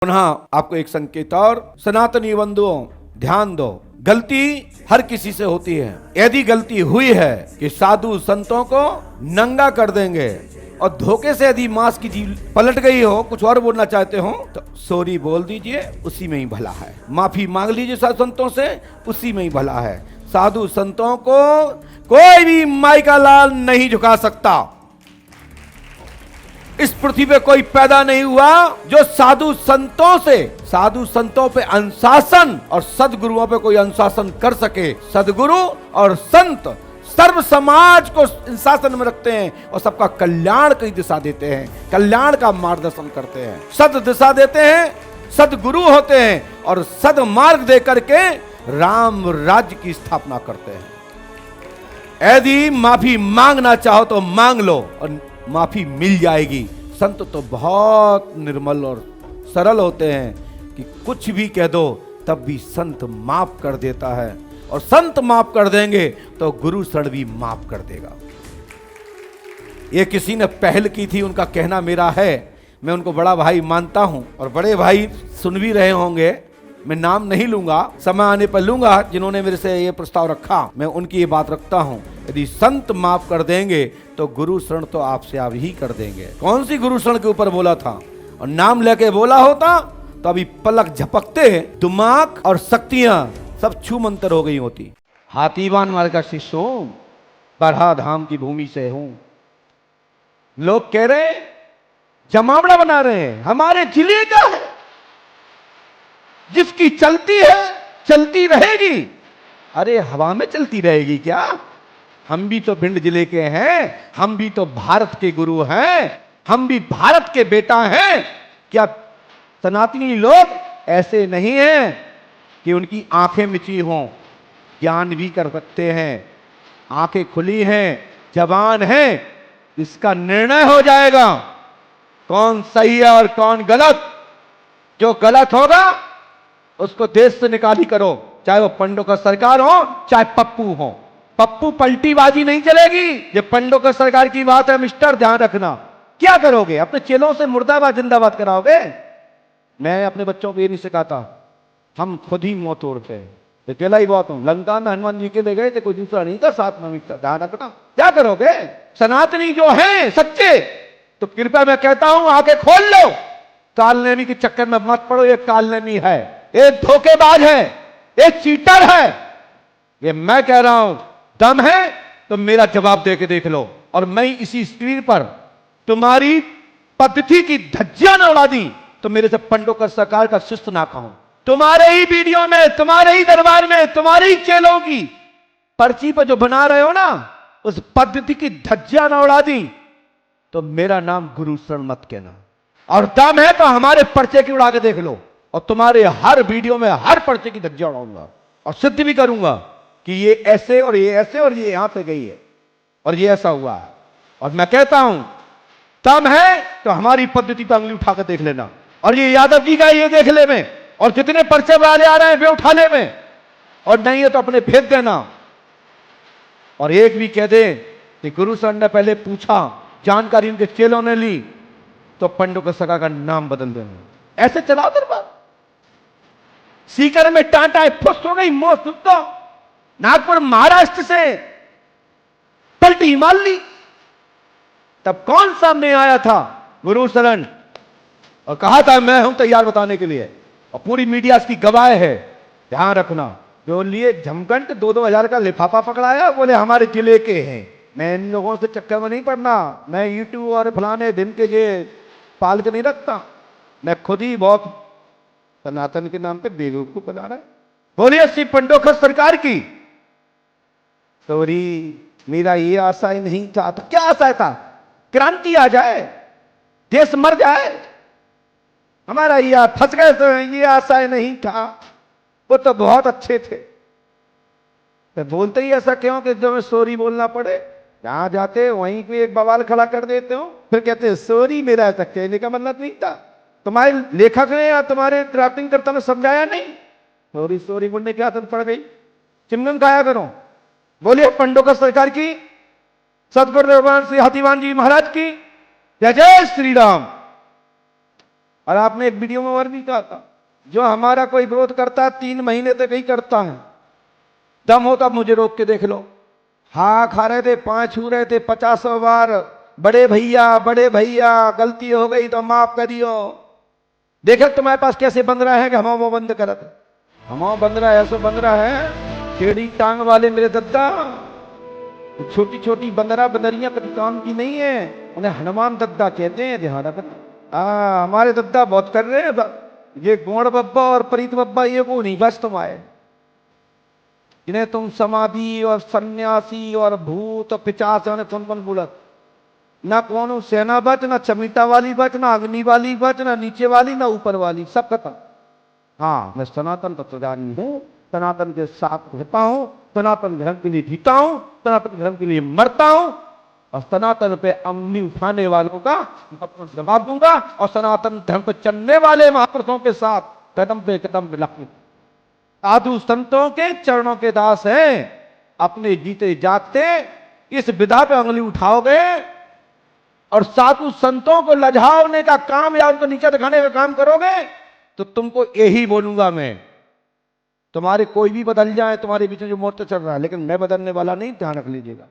पुनः आपको एक संकेत और, सनातनी बंधुओं ध्यान दो, गलती हर किसी से होती है। यदि गलती हुई है कि साधु संतों को नंगा कर देंगे और धोखे से यदि मांस की जीभ पलट गई हो, कुछ और बोलना चाहते हो तो सॉरी बोल दीजिए, उसी में ही भला है। माफी मांग लीजिए साधु संतों से, उसी में ही भला है। साधु संतों को कोई भी माई का लाल नहीं झुका सकता। इस पृथ्वी पे कोई पैदा नहीं हुआ जो साधु संतों पे अनुशासन और सदगुरुओं पे कोई अनुशासन कर सके। सदगुरु और संत सर्व समाज को अनुशासन में रखते हैं और सबका कल्याण की दिशा देते हैं, कल्याण का मार्गदर्शन करते हैं, सद दिशा देते हैं, सदगुरु होते हैं और सद मार्ग दे करके राम राज्य की स्थापना करते हैं। यदि माफी मांगना चाहो तो मांग लो और माफी मिल जाएगी। संत तो बहुत निर्मल और सरल होते हैं कि कुछ भी कह दो तब भी संत माफ कर देता है, और संत माफ कर देंगे तो गुरु शरण भी माफ कर देगा। ये किसी ने पहल की थी, उनका कहना मेरा है, मैं उनको बड़ा भाई मानता हूं और बड़े भाई सुन भी रहे होंगे, मैं नाम नहीं लूंगा, समय आने पर लूंगा। जिन्होंने मेरे से ये प्रस्ताव रखा, मैं उनकी ये बात रखता हूं, यदि संत माफ कर देंगे तो गुरु शरण तो आपसे आप ही कर देंगे। कौन सी गुरु शरण के ऊपर बोला था, और नाम लेके बोला होता तो अभी पलक झपकते दिमाग और शक्तियां सब छू मंतर हो गई होती। हाथीवान मार्ग का शिष्य हूं, बरहा धाम की भूमि से हूं। लोग कह रहे जमावड़ा बना रहे हैं, हमारे जिले का है, जिसकी चलती है चलती रहेगी। अरे हवा में चलती रहेगी क्या? हम भी तो भिंड जिले के हैं, हम भी तो भारत के गुरु हैं, हम भी भारत के बेटा हैं। क्या सनातनी लोग ऐसे नहीं हैं कि उनकी आंखें मिची हों? ज्ञान भी कर सकते हैं, आंखें खुली हैं, जवान है, इसका निर्णय हो जाएगा कौन सही है और कौन गलत। जो गलत होगा उसको देश से निकाली करो, चाहे वो पंडों का सरकार हो चाहे पप्पू हो। पप्पू पलटीबाजी नहीं चलेगी। ये पंडों का सरकार की बात है मिस्टर, ध्यान रखना। क्या करोगे? अपने चेलों से मुर्दाबाद जिंदाबाद कराओगे? मैं अपने बच्चों को ये नहीं सिखाता, हम खुद ही मुंह तोड़ते हैं। तो चला ही बहुत हूं, लंका में हनुमान जी के ले गए थे, कोई दूसरा नहीं था साथ में, ध्यान रखना। क्या करोगे? सनातनी जो है सच्चे, तो कृपया मैं कहता हूं आके खोल लो। कालनेमी के चक्कर में मत पड़ो, ये कालनेमी है, ये धोखेबाज है, ये चीटर है। ये मैं कह रहा हूं, दम है तो मेरा जवाब दे के देख लो। और मैं इसी स्क्रीन पर तुम्हारी पद्धति की धज्जियां न उड़ा दी तो मेरे से पंडों का सरकार का शिष्य ना कहूं। तुम्हारे ही वीडियो में, तुम्हारे ही दरबार में, तुम्हारे ही चेलों की पर्ची पर जो बना रहे हो ना, उस पद्धति की धज्जियां न उड़ा दी तो मेरा नाम गुरु शरण मत कहना। और दम है तो हमारे पर्चे की उड़ा के देख लो, और तुम्हारे हर वीडियो में हर पर्चे की धज्जियां उड़ाऊंगा और सिद्ध भी करूंगा कि ये ऐसे और ये ऐसे और ये यहां पे गई है और ये ऐसा हुआ है। और मैं कहता हूं दम है तो हमारी पद्धति पर अंगली उठाकर देख लेना, और ये यादव जी का ये देख ले में, और जितने पर्चे वाले आ रहे हैं वे उठा ले में, और नहीं है तो अपने भेज देना। और एक भी कह दे कि गुरु सर ने पहले पूछा, जानकारी उनके चेलों ने ली, तो पंडों का सगा का नाम बदल देना। ऐसे चलाओ दरबार। सीकर में टाटा फुस हो गई, मौत सुनता। नागपुर महाराष्ट्र से पलटी मार ली, तब कौन सामने आया था? गुरु शरण, और कहा था मैं हूं तैयार बताने के लिए, और पूरी मीडिया इसकी गवाह है। ध्यान रखना, जो लिए झमकंड 2-2 हजार का लिफाफा पकड़ाया, बोले हमारे जिले के हैं। मैं इन लोगों से चक्कर में नहीं पड़ना, मैं यूट्यूब और फलाने दिन के ये पाल के नहीं रखता। मैं खुद ही बहुत सनातन के नाम पे बेवकूफ बना रहा है। बोलिए श्री पंडों का सरकार की। सॉरी, मेरा ये आशा ही नहीं था। तो क्या आशा था? क्रांति आ जाए, देश मर जाए। हमारा ये फंस गए तो ये आशा ही नहीं था। वो तो बहुत अच्छे थे। तो बोलते ही ऐसा क्यों कि जब सॉरी बोलना पड़े? जहां जाते वहीं पे एक बवाल खड़ा कर देते हो, फिर कहते हैं सॉरी, मेरा ऐसा कहने का मतलब नहीं था। तुम्हारे लेखक ने या तुम्हारे ड्राफ्टिंग करता ने समझाया नहीं? सॉरी सॉरी बोलने की आदत पड़ गई। चिमगम खाया करो। बोलिए पंडों का सरकार की, सतगुरु भगवान श्री हाथीवान जी महाराज की जय। जय श्री राम। और आपने एक वीडियो में और भी कहा था, जो हमारा कोई विरोध करता है 3 महीने तक ही करता है, दम हो तब मुझे रोक के देख लो। हाँ खा रहे थे, 5 छू रहे थे 50 बार, बड़े भैया गलती हो गई तो माफ करियो। देखे तुम्हारे पास कैसे बंद रहा है कि हम वो बंद करत, हम बंद रहा है, ऐसा बंद रहा है टेढ़ी टांग वाले मेरे दद्दा। छोटी छोटी बंदरा बंदरियां कभी काम की नहीं है, उन्हें हनुमान दद्दा कहते हैं, ध्यान रखना। हमारे दद्दा बहुत कर रहे हैं, ये गोड़ बब्बा और प्रीत बब्बा ये को नहीं, बस तुम आए जिन्हें तुम समाधि और सन्यासी और भूत और पिचास तुम बुलत, ना कौन सेना बच, ना चमीटा वाली बच, ना अग्नि वाली बच, ना नीचे वाली, ना ऊपर वाली, सब खत्म। हाँ मैं सनातन तत्वज्ञानी हूं, सनातन के साथ रहता हूं, सनातन धर्म के लिए जीता हूं, सनातन धर्म के लिए मरता हूं, और सनातन पे अंगली उठाने वालों का जवाब दूंगा, और सनातन धर्म पर चलने वाले महापुरुषों के साथ कदम पे कदम मिलाऊंगा। साधु संतों के चरणों के दास हैं, अपने जीते जागते इस विधा पे अंगली उठाओगे और साधु संतों को लजाने का काम या उनको नीचे दिखाने का काम करोगे तो तुमको यही बोलूंगा मैं, तुम्हारे कोई भी बदल जाए, तुम्हारे बीच में जो मोर्चा चल रहा है, लेकिन मैं बदलने वाला नहीं, ध्यान रख लीजिएगा।